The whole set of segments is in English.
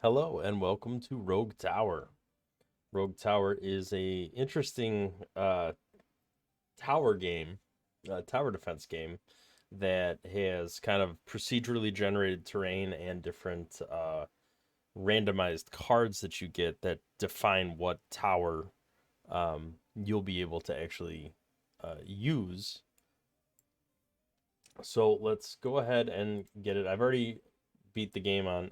Hello and welcome to Rogue Tower. Rogue Tower is a interesting tower game, tower defense game that has kind of procedurally generated terrain and different randomized cards that you get that define what tower you'll be able to actually use. So let's go ahead and get it. I've already beat the game on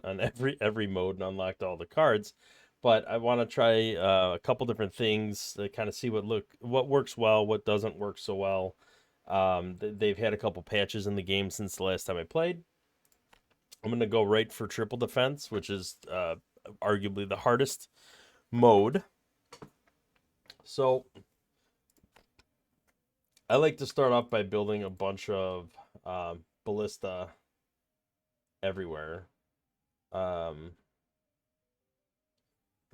every mode and unlocked all the cards, but I want to try a couple different things to kind of see what works well, what doesn't work so well. They've had a couple patches in the game since the last time I played. I'm gonna go right for triple defense, which is arguably the hardest mode. So I like to start off by building a bunch of ballista everywhere. Um,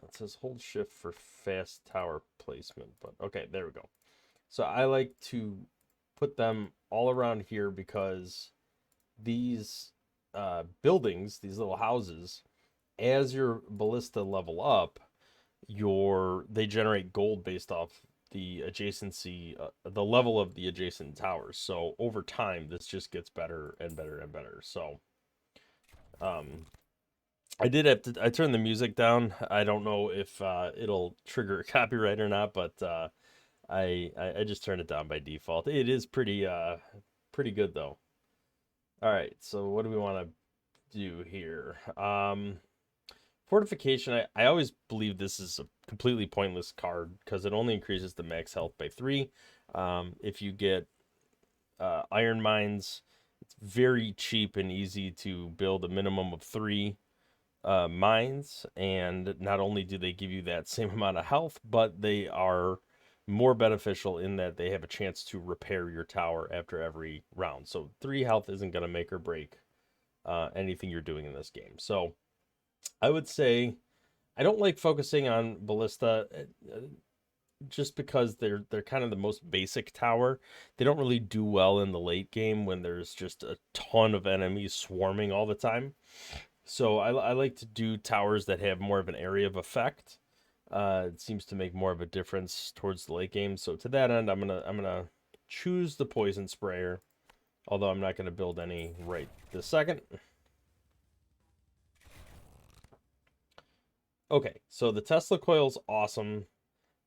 It says hold shift for fast tower placement, but okay, there we go. So I like to put them all around here because these buildings, these little houses, as your ballista level up, they generate gold based off the adjacency, the level of the adjacent towers. So over time, this just gets better and better and better. So um, I did have to. I turned the music down. I don't know if it'll trigger a copyright or not, but I just turned it down by default. It is pretty good though. All right, so what do we want to do here? Fortification. I always believe this is a completely pointless card because it only increases the max health by 3. If you get iron mines, it's very cheap and easy to build a minimum of 3 mines, and not only do they give you that same amount of health, but they are more beneficial in that they have a chance to repair your tower after every round. So 3 health isn't going to make or break anything you're doing in this game. So I would say I don't like focusing on ballista just because they're kind of the most basic tower. They don't really do well in the late game when there's just a ton of enemies swarming all the time. So I like to do towers that have more of an area of effect. It seems to make more of a difference towards the late game. So to that end, I'm gonna choose the poison sprayer, although I'm not gonna build any right this second. Okay, so the Tesla coil's awesome.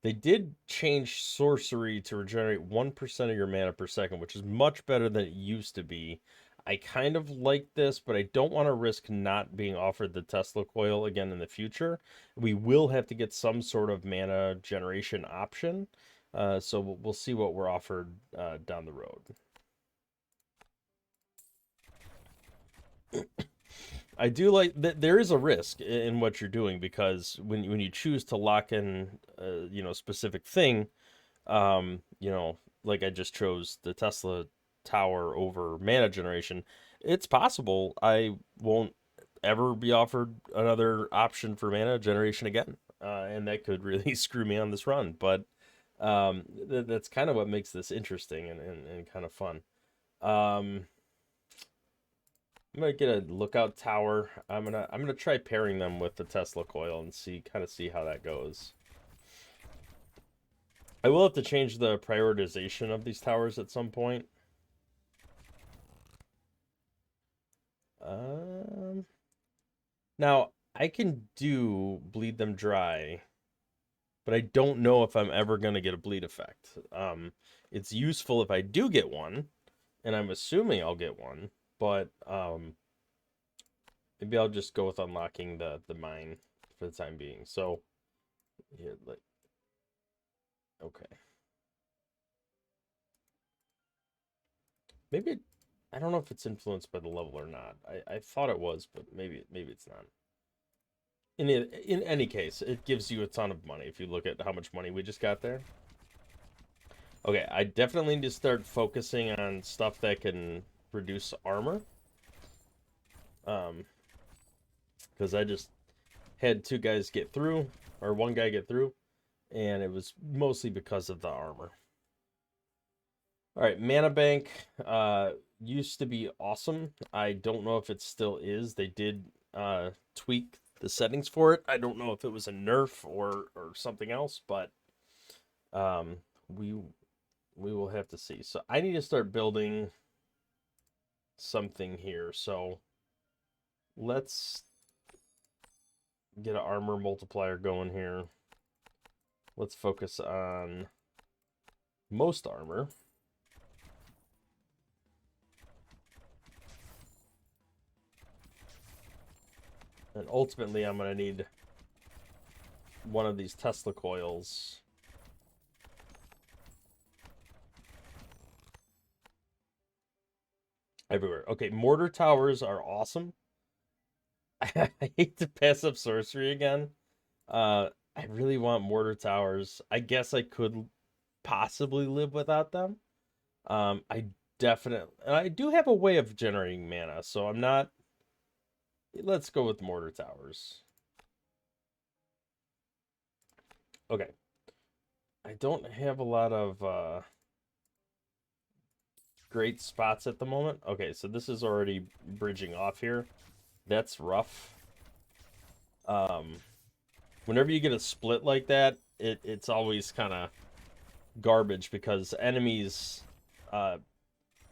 They did change sorcery to regenerate 1% of your mana per second, which is much better than it used to be. I kind of like this, but I don't want to risk not being offered the Tesla coil again in the future. We will have to get some sort of mana generation option. So we'll see what we're offered down the road. I do like that there is a risk in what you're doing because when you choose to lock in specific thing, like I just chose the Tesla tower over mana generation, it's possible I won't ever be offered another option for mana generation again. And that could really screw me on this run. But that's kind of what makes this interesting and kind of fun. Um, I'm gonna get a lookout tower. I'm gonna try pairing them with the Tesla coil and see how that goes. I will have to change the prioritization of these towers at some point. Um, Now I can do bleed them dry, but I don't know if I'm ever gonna get a bleed effect. It's useful if I do get one, and I'm assuming I'll get one, but maybe I'll just go with unlocking the mine for the time being. So here, like, okay, maybe I don't know if it's influenced by the level or not. I thought it was, but maybe it's not. In any case, it gives you a ton of money if you look at how much money we just got there. Okay, I definitely need to start focusing on stuff that can reduce armor. Um, because I just had 2 guys get through, or 1 guy get through, and it was mostly because of the armor. All right, mana bank used to be awesome. I don't know if it still is. They did tweak the settings for it. I don't know if it was a nerf or something else, but um, we will have to see. So I need to start building something here. So let's get an armor multiplier going here. Let's focus on most armor. And ultimately, I'm going to need one of these Tesla coils. Everywhere. Okay, mortar towers are awesome. I hate to pass up sorcery again. I really want mortar towers. I guess I could possibly live without them. I definitely, and I do have a way of generating mana, so I'm not. Let's go with mortar towers. Okay. I don't have a lot of great spots at the moment. Okay, so this is already bridging off here. That's rough. Whenever you get a split like that, it's always kind of garbage because enemies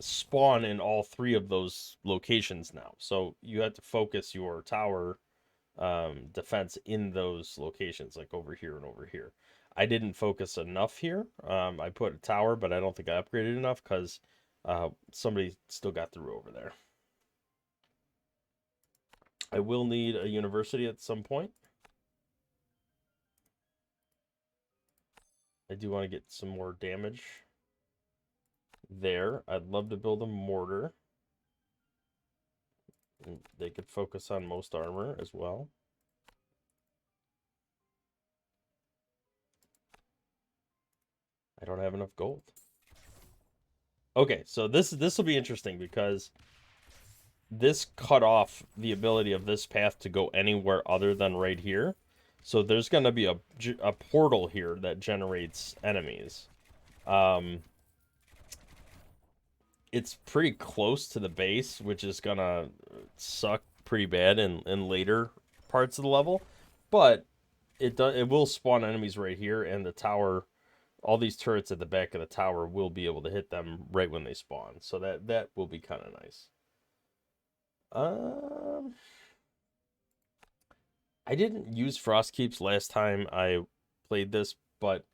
spawn in all three of those locations now. So you have to focus your tower defense in those locations, like over here and over here. I didn't focus enough here. I put a tower, but I don't think I upgraded enough because somebody still got through over there. I will need a university at some point. I do want to get some more damage there. I'd love to build a mortar. And they could focus on most armor as well. I don't have enough gold. Okay, so this will be interesting because this cut off the ability of this path to go anywhere other than right here. So there's going to be a portal here that generates enemies. It's pretty close to the base, which is going to suck pretty bad in later parts of the level. But it will spawn enemies right here, and the tower, all these turrets at the back of the tower will be able to hit them right when they spawn. So that will be kind of nice. I didn't use Frost Keeps last time I played this, but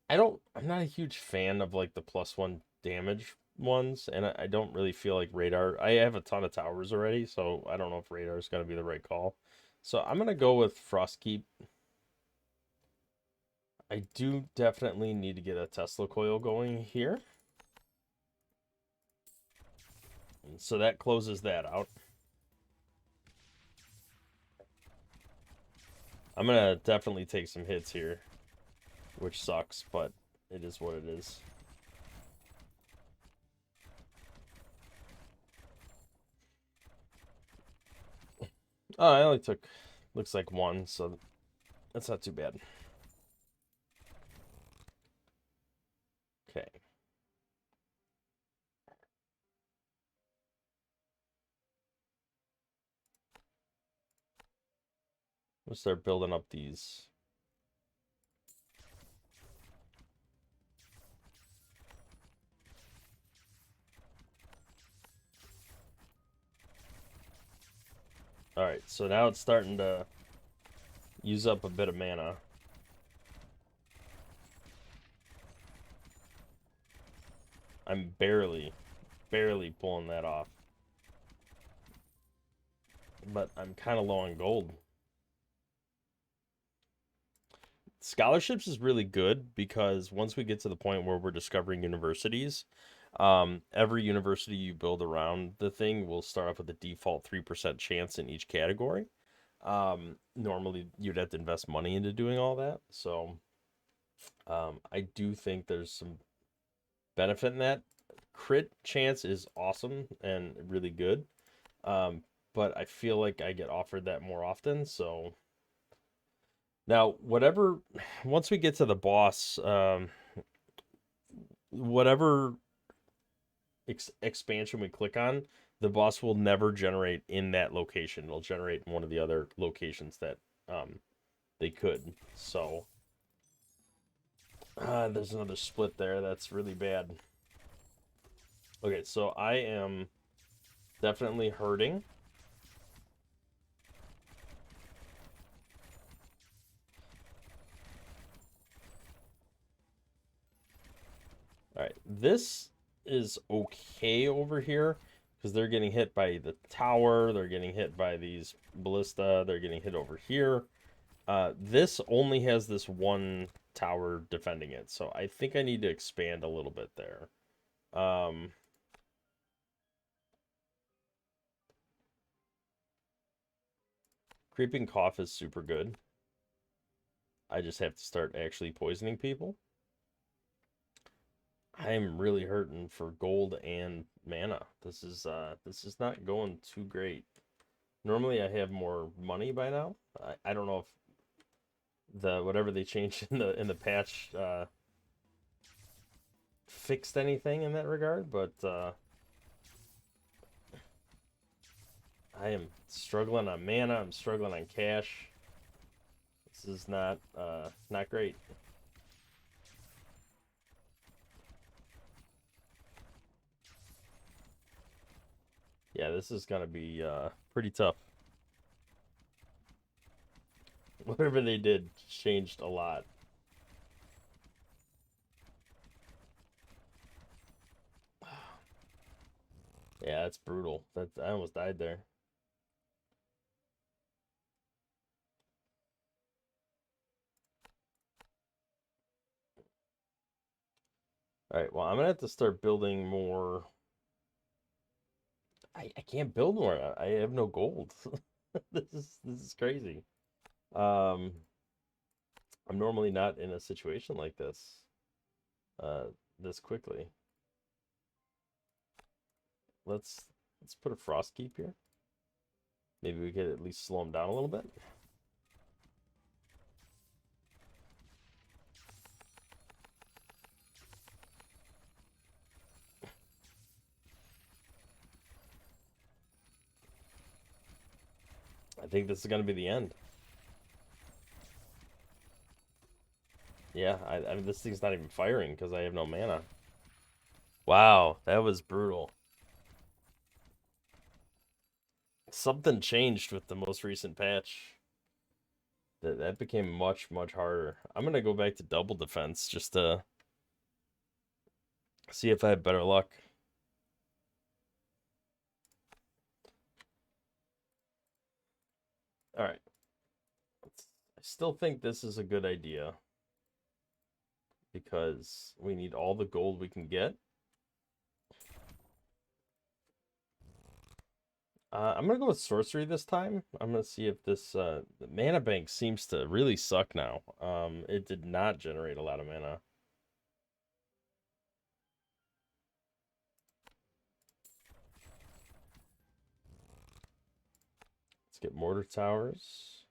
I'm not a huge fan of like the +1 damage ones, and I don't really feel like radar. I have a ton of towers already, so I don't know if radar is going to be the right call. So I'm going to go with Frost Keep. I do definitely need to get a Tesla coil going here. And so that closes that out. I'm going to definitely take some hits here, which sucks, but it is what it is. Oh, I only took, looks like one, so that's not too bad. Okay. We'll start building up these. Alright, so now it's starting to use up a bit of mana. I'm barely pulling that off. But I'm kind of low on gold. Scholarships is really good because once we get to the point where we're discovering universities, every university you build around the thing will start off with a default 3% chance in each category. Normally you'd have to invest money into doing all that. So I do think there's some benefit in that. Crit chance is awesome and really good. But I feel like I get offered that more often, so now whatever, once we get to the boss, whatever expansion we click on, The boss will never generate in that location. It'll generate in one of the other locations that they could. So there's another split there. That's really bad. Okay, so I am definitely hurting. All right, this is okay over here because they're getting hit by the tower. They're getting hit by these ballista. They're getting hit over here. This only has this one tower defending it, so I think I need to expand a little bit there. Creeping cough is super good. I just have to start actually poisoning people. I'm really hurting for gold and mana. This is not going too great. Normally I have more money by now. I don't know if the whatever they changed in the patch fixed anything in that regard, but I am struggling on mana. I'm struggling on cash. This is not great. Yeah, this is gonna be pretty tough. Whatever they did changed a lot. Yeah, that's brutal. I almost died there. All right, well, I'm gonna have to start building more. I can't build more. I have no gold. This is crazy. Um, I'm normally not in a situation like this, this quickly. Let's put a frost keep here. Maybe we could at least slow him down a little bit. I think this is gonna be the end. Yeah, I mean this thing's not even firing because I have no mana. Wow, that was brutal. Something changed with the most recent patch. That became much, much harder. I'm gonna go back to double defense just to see if I have better luck. All right. I still think this is a good idea because we need all the gold we can get. I'm gonna go with sorcery this time. I'm gonna see if this the mana bank seems to really suck now. It did not generate a lot of mana. Let's get mortar towers.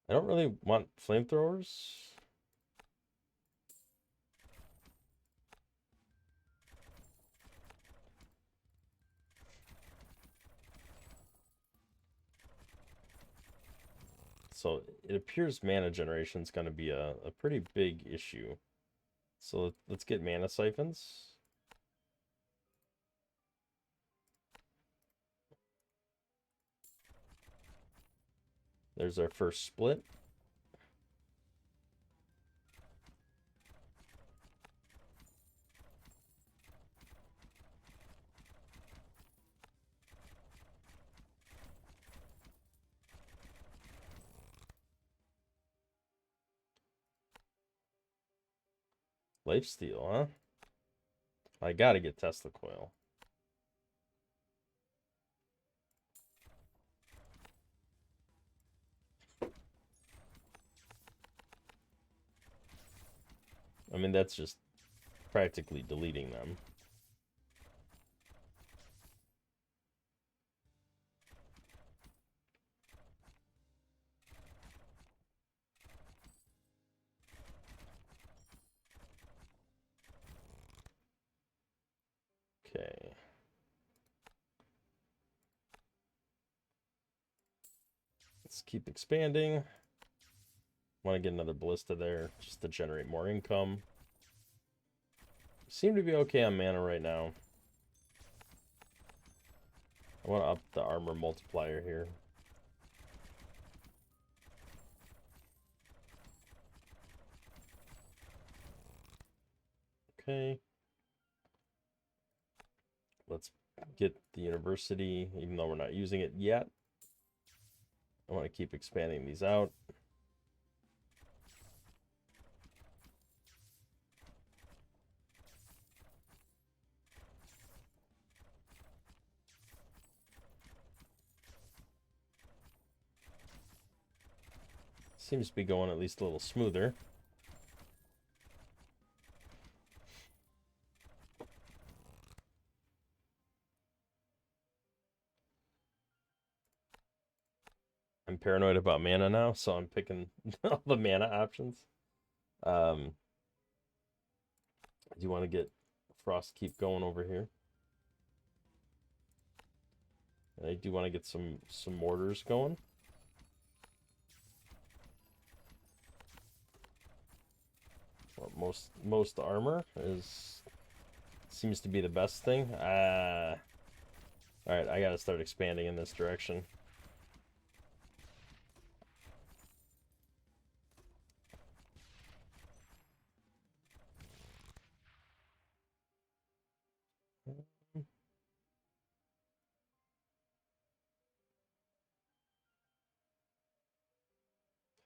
I don't really want flamethrowers. So it appears mana generation is going to be a pretty big issue. So let's get mana siphons. There's our first split. Lifesteal, huh? I gotta get Tesla coil. I mean, that's just practically deleting them. Okay. Let's keep expanding. Want to get another ballista there just to generate more income. Seem to be okay on mana right now. I want to up the armor multiplier here. Okay. Let's get the university, even though we're not using it yet. I want to keep expanding these out. Seems to be going at least a little smoother. I'm paranoid about mana now, so I'm picking all the mana options. Do you want to get Frost keep going over here? And I do want to get some mortars going. Well, most armor seems to be the best thing. All right, I gotta start expanding in this direction.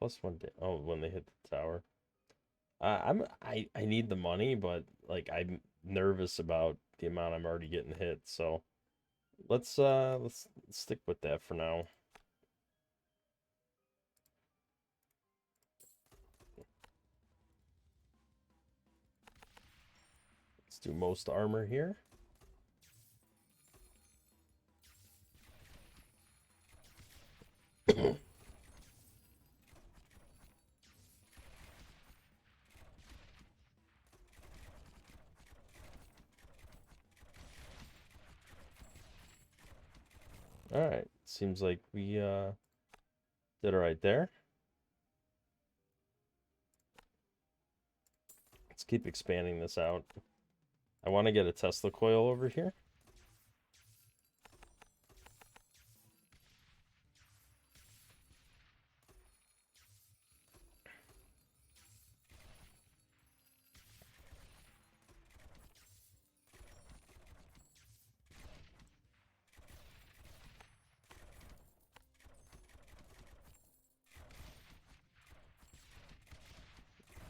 +1 oh, when they hit the tower. I need the money, but like I'm nervous about the amount I'm already getting hit. So let's stick with that for now. Let's do most armor here. All right, seems like we did all right there. Let's keep expanding this out. I want to get a Tesla coil over here.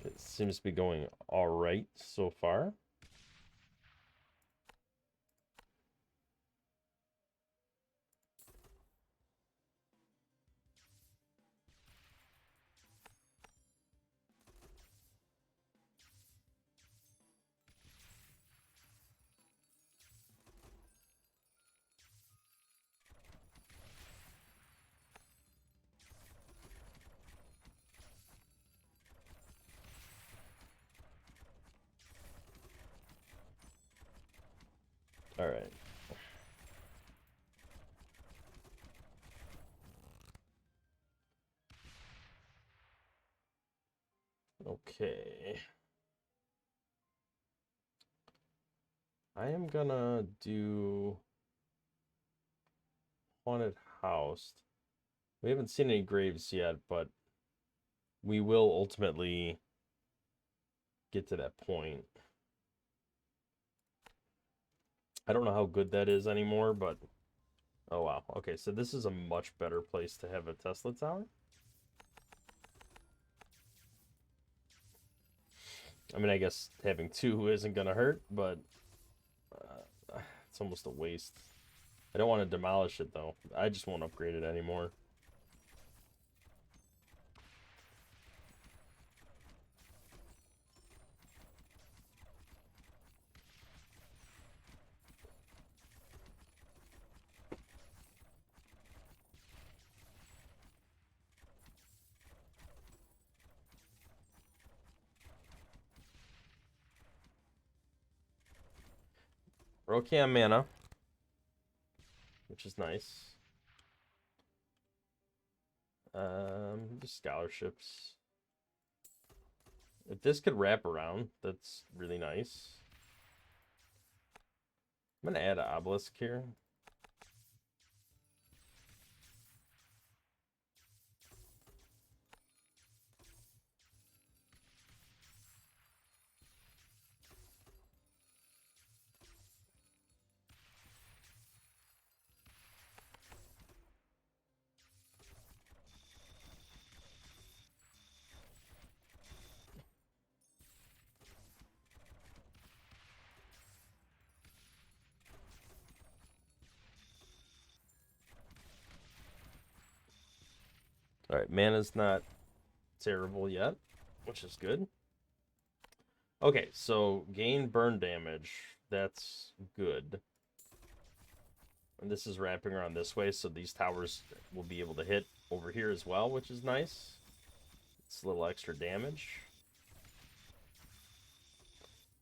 It seems to be going all right so far. All right. Okay. I am gonna do haunted house. We haven't seen any graves yet, but we will ultimately get to that point. I don't know how good that is anymore, but oh wow. Okay, so this is a much better place to have a Tesla tower. I mean, I guess having two isn't gonna hurt, but it's almost a waste. I don't want to demolish it though. I just won't upgrade it anymore. We're okay on mana, which is nice. Just scholarships. If this could wrap around, that's really nice. I'm gonna add an obelisk here. All right, mana's not terrible yet, which is good. Okay, so gain burn damage. That's good. And this is wrapping around this way, so these towers will be able to hit over here as well, which is nice. It's a little extra damage.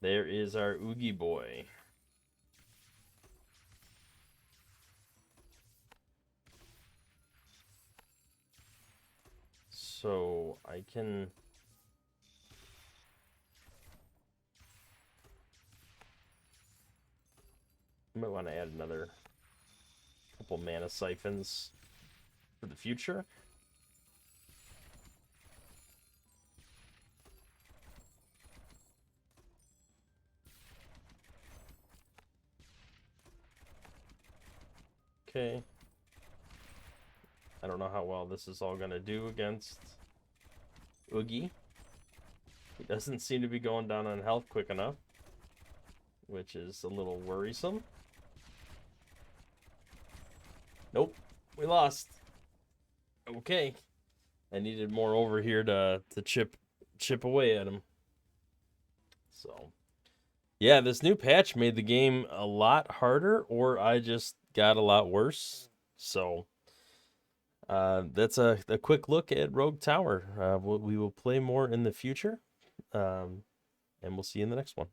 There is our Oogie boy. So I can... I might want to add another couple mana siphons for the future. Okay. I don't know how well this is all going to do against Oogie. He doesn't seem to be going down on health quick enough, which is a little worrisome. Nope, we lost. Okay. I needed more over here to chip away at him. So, yeah, this new patch made the game a lot harder, or I just got a lot worse. So, that's a quick look at Rogue Tower. We will play more in the future, and we'll see you in the next one.